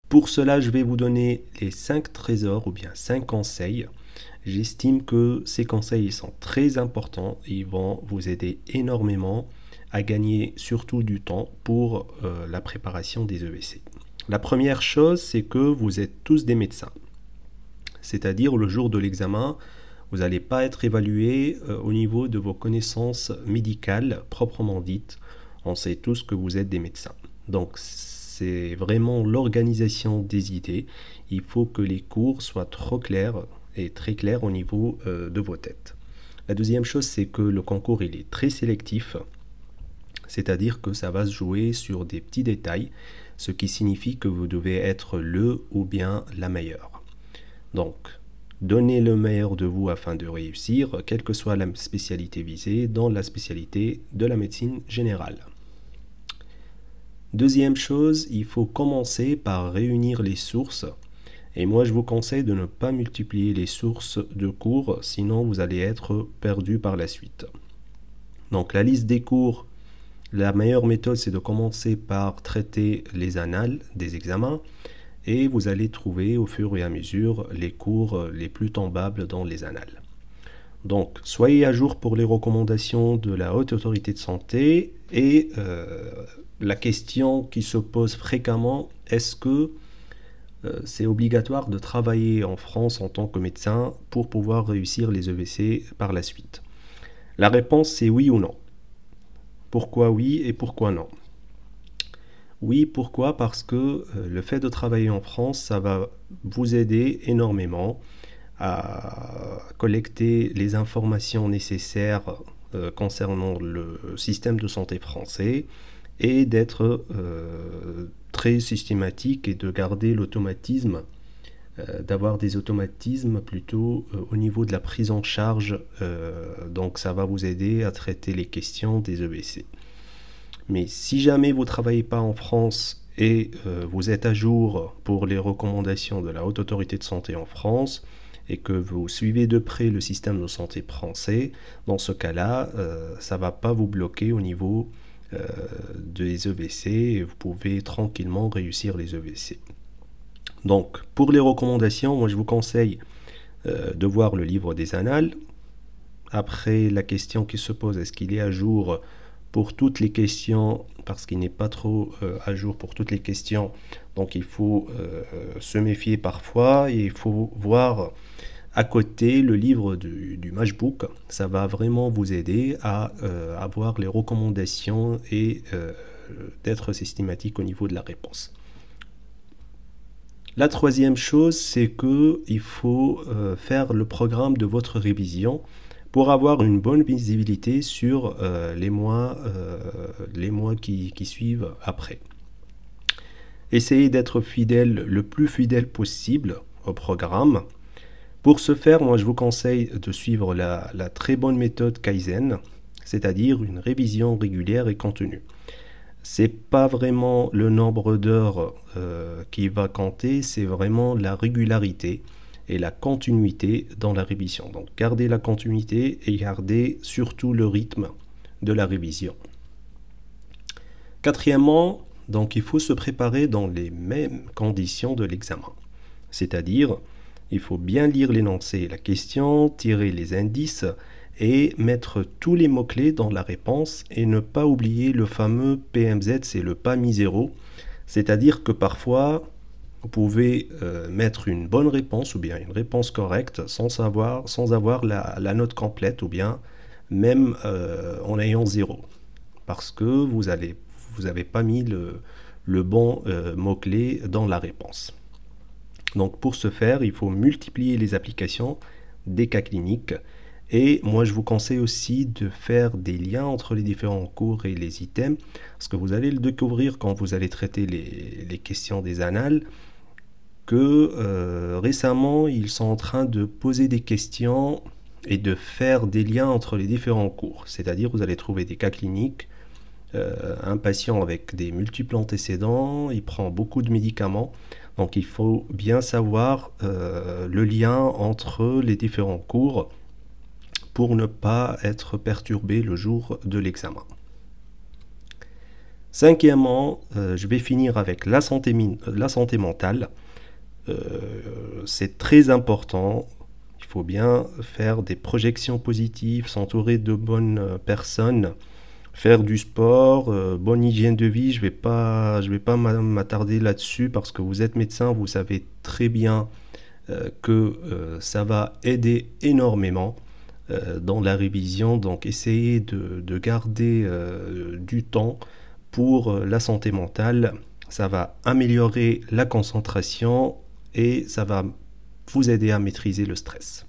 Pour cela, je vais vous donner les 5 trésors ou bien 5 conseils. J'estime que ces conseils sont très importants et ils vont vous aider énormément à gagner surtout du temps pour la préparation des EVC. La première chose, c'est que vous êtes tous des médecins. C'est-à-dire le jour de l'examen, vous n'allez pas être évalué au niveau de vos connaissances médicales proprement dites. On sait tous que vous êtes des médecins. Donc c'est vraiment l'organisation des idées. Il faut que les cours soient trop clairs et très clairs au niveau de vos têtes. La deuxième chose, c'est que le concours il est très sélectif. C'est-à-dire que ça va se jouer sur des petits détails, ce qui signifie que vous devez être le ou bien la meilleure. Donc, donnez le meilleur de vous afin de réussir, quelle que soit la spécialité visée, dans la spécialité de la médecine générale. Deuxième chose, il faut commencer par réunir les sources. Et moi, je vous conseille de ne pas multiplier les sources de cours, sinon vous allez être perdu par la suite. Donc, la liste des cours, la meilleure méthode, c'est de commencer par traiter les annales des examens. Et vous allez trouver au fur et à mesure les cours les plus tombables dans les annales. Donc, soyez à jour pour les recommandations de la Haute Autorité de Santé et la question qui se pose fréquemment, est-ce que c'est obligatoire de travailler en France en tant que médecin pour pouvoir réussir les EVC par la suite? La réponse, c'est oui ou non. Pourquoi oui et pourquoi non? Oui, pourquoi? Parce que le fait de travailler en France, ça va vous aider énormément à collecter les informations nécessaires concernant le système de santé français et d'être très systématique et de garder l'automatisme, d'avoir des automatismes plutôt au niveau de la prise en charge. Donc ça va vous aider à traiter les questions des EVC. Mais si jamais vous ne travaillez pas en France et vous êtes à jour pour les recommandations de la Haute Autorité de Santé en France et que vous suivez de près le système de santé français, dans ce cas-là, ça ne va pas vous bloquer au niveau des EVC et vous pouvez tranquillement réussir les EVC. Donc, pour les recommandations, moi je vous conseille de voir le livre des annales. Après, la question qui se pose, est-ce qu'il est à jour pour toutes les questions, parce qu'il n'est pas trop à jour pour toutes les questions, donc il faut se méfier parfois et il faut voir à côté le livre du Matchbook. Ça va vraiment vous aider à avoir les recommandations et d'être systématique au niveau de la réponse. La troisième chose, c'est qu'il faut faire le programme de votre révision pour avoir une bonne visibilité sur les mois qui suivent après. Essayez d'être fidèle, le plus fidèle possible au programme. Pour ce faire, moi je vous conseille de suivre la très bonne méthode Kaizen, c'est-à-dire une révision régulière et contenue. C'est pas vraiment le nombre d'heures qui va compter, c'est vraiment la régularité et la continuité dans la révision. Donc gardez la continuité et gardez surtout le rythme de la révision. Quatrièmement, donc il faut se préparer dans les mêmes conditions de l'examen. C'est-à-dire, il faut bien lire l'énoncé et la question, tirer les indices et mettre tous les mots-clés dans la réponse et ne pas oublier le fameux PMZ, c'est le pas mis zéro. C'est-à-dire que parfois, vous pouvez mettre une bonne réponse ou bien une réponse correcte sans avoir la note complète ou bien même en ayant 0. Parce que vous n'avez pas mis le bon mot-clé dans la réponse. Donc pour ce faire, il faut multiplier les applications des cas cliniques. Et moi, je vous conseille aussi de faire des liens entre les différents cours et les items, parce que vous allez le découvrir quand vous allez traiter les questions des annales, que récemment, ils sont en train de poser des questions et de faire des liens entre les différents cours. C'est-à-dire, vous allez trouver des cas cliniques, un patient avec des multiples antécédents, il prend beaucoup de médicaments, donc il faut bien savoir le lien entre les différents cours pour ne pas être perturbé le jour de l'examen. Cinquièmement, je vais finir avec la santé mentale. C'est très important. Il faut bien faire des projections positives, s'entourer de bonnes personnes, faire du sport, bonne hygiène de vie. Je vais pas m'attarder là-dessus parce que vous êtes médecin, vous savez très bien que ça va aider énormément dans la révision. Donc essayez de garder du temps pour la santé mentale. Ça va améliorer la concentration et ça va vous aider à maîtriser le stress.